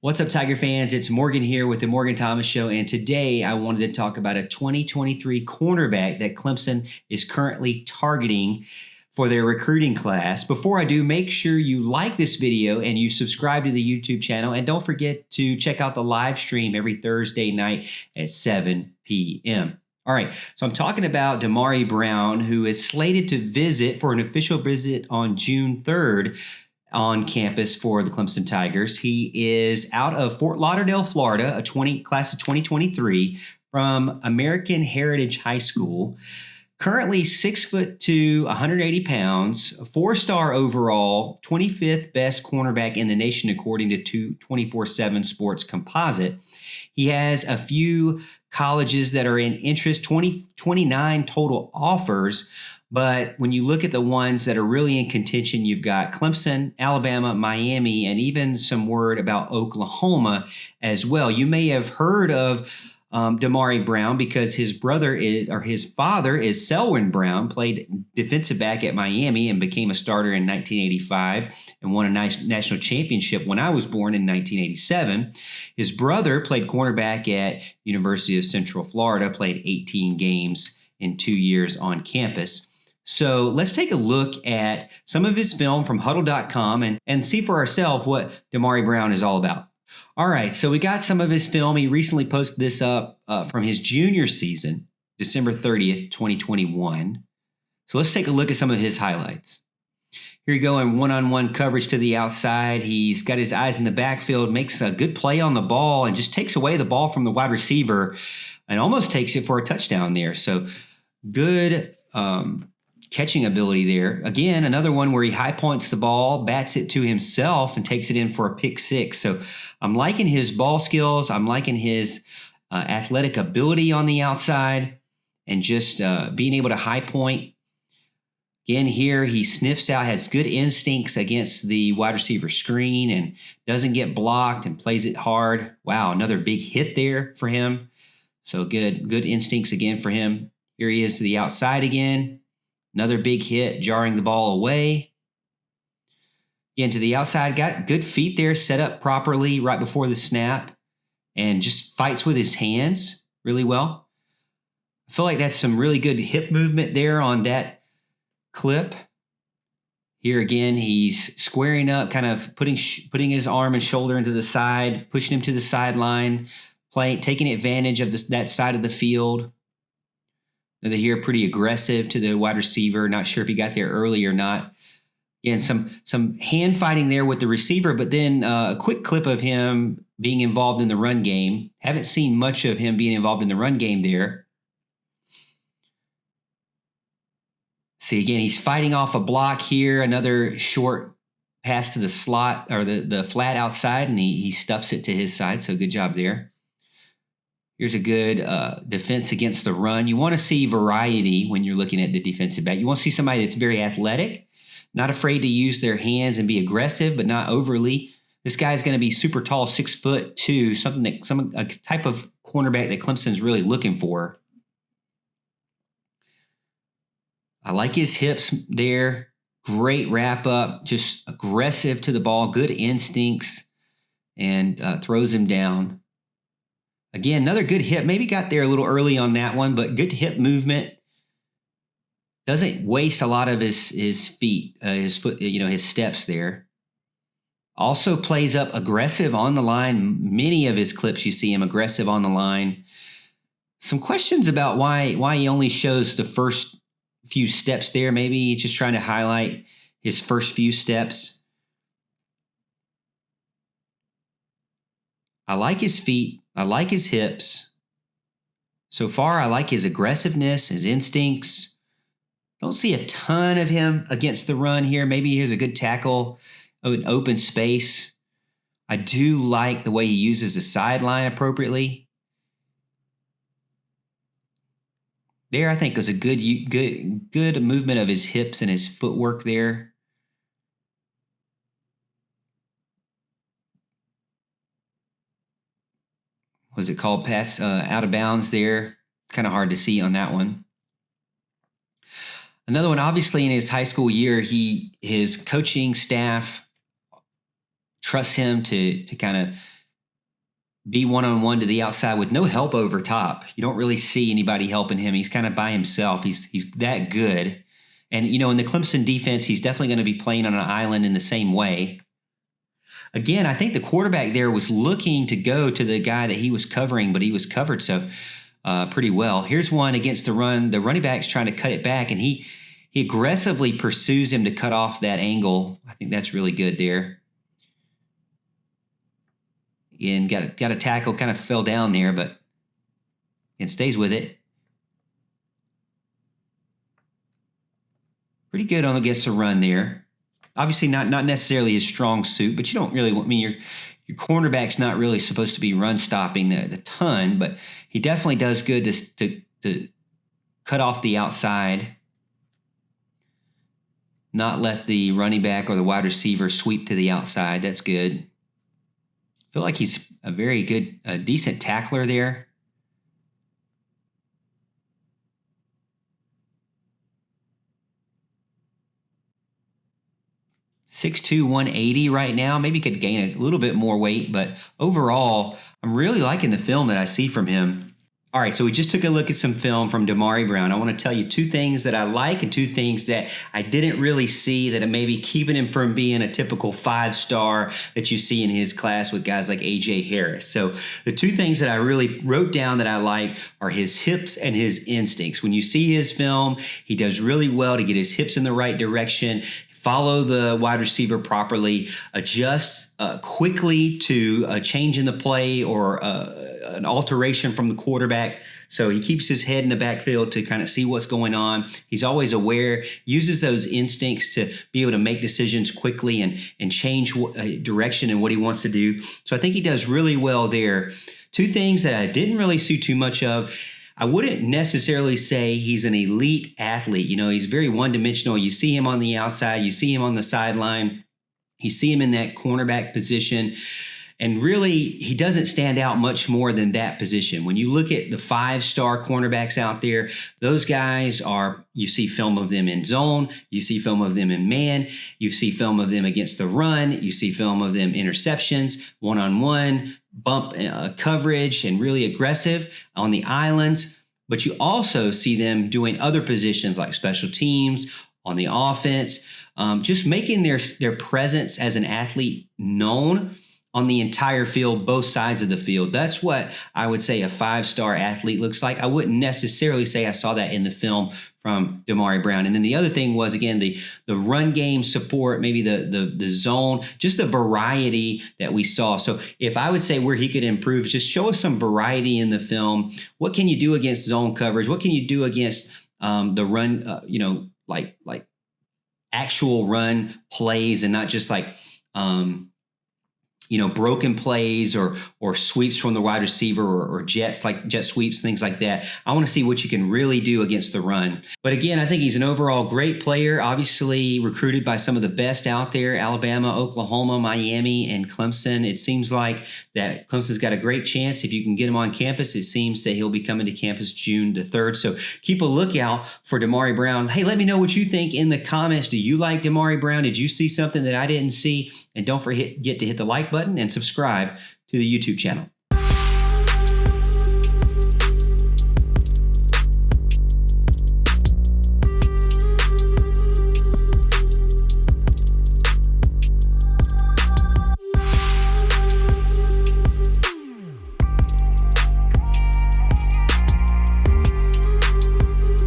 What's up, Tiger fans? It's Morgan here with the Morgan Thomas Show, and today I wanted to talk about a 2023 cornerback that Clemson is currently targeting for their recruiting class. Before I do, make sure you like this video and you subscribe to the YouTube channel, and don't forget to check out the live stream every Thursday night at 7 p.m. All right, so I'm talking about Damari Brown, who is slated to visit for an official visit on June 3rd on campus for the Clemson Tigers. He is out of Fort Lauderdale, Florida, class of 2023 from American Heritage High School. Currently 6'2", 180 pounds, 4-star overall, 25th best cornerback in the nation according to 247 Sports Composite. He has a few colleges that are in interest, 29 total offers. But when you look at the ones that are really in contention, you've got Clemson, Alabama, Miami, and even some word about Oklahoma as well. You may have heard of Damari Brown because his father is Selwyn Brown, played defensive back at Miami and became a starter in 1985 and won a national championship when I was born in 1987. His brother played cornerback at University of Central Florida, played 18 games in 2 years on campus. So let's take a look at some of his film from Huddle.com and see for ourselves what Damari Brown is all about. All right, so we got some of his film. He recently posted this up from his junior season, December 30th, 2021. So let's take a look at some of his highlights. Here you go in one-on-one coverage to the outside. He's got his eyes in the backfield, makes a good play on the ball, and just takes away the ball from the wide receiver and almost takes it for a touchdown there. So good catching ability there. Again, another one where he high points the ball, bats it to himself, and takes it in for a pick six. So I'm liking his ball skills. I'm liking his athletic ability on the outside and just being able to high point. Again, here he sniffs out, has good instincts against the wide receiver screen and doesn't get blocked and plays it hard. Wow, another big hit there for him. So good instincts again for him. Here he is to the outside again. Another big hit, jarring the ball away. Again, to the outside, got good feet there, set up properly right before the snap, and just fights with his hands really well. I feel like that's some really good hip movement there on that clip. Here again, he's squaring up, kind of putting his arm and shoulder into the side, pushing him to the sideline, taking advantage of that side of the field. Another here, pretty aggressive to the wide receiver. Not sure if he got there early or not. Again, some hand fighting there with the receiver, but then a quick clip of him being involved in the run game. Haven't seen much of him being involved in the run game there. See, again, he's fighting off a block here. Another short pass to the slot or the flat outside, and he stuffs it to his side. So good job there. Here's a good defense against the run. You want to see variety when you're looking at the defensive back. You want to see somebody that's very athletic, not afraid to use their hands and be aggressive, but not overly. This guy's going to be super tall, 6'2", a type of cornerback that Clemson's really looking for. I like his hips there. Great wrap up, just aggressive to the ball, good instincts, and throws him down. Again, another good hip. Maybe got there a little early on that one, but good hip movement. Doesn't waste a lot of his steps there. Also plays up aggressive on the line. Many of his clips you see him aggressive on the line. Some questions about why he only shows the first few steps there. Maybe just trying to highlight his first few steps. I like his feet. I like his hips. So far, I like his aggressiveness, his instincts. Don't see a ton of him against the run here. Maybe here's a good tackle, an open space. I do like the way he uses the sideline appropriately. There, I think, was a good movement of his hips and his footwork there. Was it called pass out of bounds there? Kind of hard to see on that one. Another one, obviously, in his high school year, his coaching staff trusts him to kind of be one-on-one to the outside with no help over top. You don't really see anybody helping him. He's kind of by himself. He's that good. And, in the Clemson defense, he's definitely going to be playing on an island in the same way. Again, I think the quarterback there was looking to go to the guy that he was covering, but he was covered so pretty well. Here's one against the run. The running back's trying to cut it back, and he aggressively pursues him to cut off that angle. I think that's really good there. And got a tackle, kind of fell down there, but it stays with it. Pretty good on against the run there. Obviously not necessarily his strong suit, but you don't really want, your cornerback's not really supposed to be run stopping the ton, but he definitely does good to cut off the outside, not let the running back or the wide receiver sweep to the outside. That's good. I feel like he's a very good, decent tackler there. 6'2", 180 right now. Maybe could gain a little bit more weight, but overall, I'm really liking the film that I see from him. All right, so we just took a look at some film from Damari Brown. I want to tell you two things that I like and two things that I didn't really see that are maybe keeping him from being a typical 5-star that you see in his class with guys like A.J. Harris. So the two things that I really wrote down that I like are his hips and his instincts. When you see his film, he does really well to get his hips in the right direction, follow the wide receiver properly, adjust quickly to a change in the play or an alteration from the quarterback. So he keeps his head in the backfield to kind of see what's going on. He's always aware, uses those instincts to be able to make decisions quickly and change direction and what he wants to do. So I think he does really well there. Two things that I didn't really see too much of. I wouldn't necessarily say he's an elite athlete. He's very one-dimensional. You see him on the outside. You see him on the sideline. You see him in that cornerback position. And really, he doesn't stand out much more than that position. When you look at the 5-star cornerbacks out there, those guys you see film of them in zone, you see film of them in man, you see film of them against the run, you see film of them interceptions, one-on-one, bump coverage, and really aggressive on the islands. But you also see them doing other positions like special teams, on the offense, just making their presence as an athlete known on the entire field, both sides of the field. That's what I would say a 5-star athlete looks like. I wouldn't necessarily say I saw that in the film from Damari Brown. And then the other thing was, again, the run game support, maybe the zone, just the variety that we saw. So if I would say where he could improve, just show us some variety in the film. What can you do against zone coverage? What can you do against the run, like actual run plays and not just like, broken plays or sweeps from the wide receiver or jet sweeps, things like that. I want to see what you can really do against the run. But again, I think he's an overall great player, obviously recruited by some of the best out there, Alabama, Oklahoma, Miami, and Clemson. It seems like that Clemson's got a great chance. If you can get him on campus, it seems that he'll be coming to campus June the 3rd. So keep a lookout for Damari Brown. Hey, let me know what you think in the comments. Do you like Damari Brown? Did you see something that I didn't see? And don't forget to hit the like button and subscribe to the YouTube channel.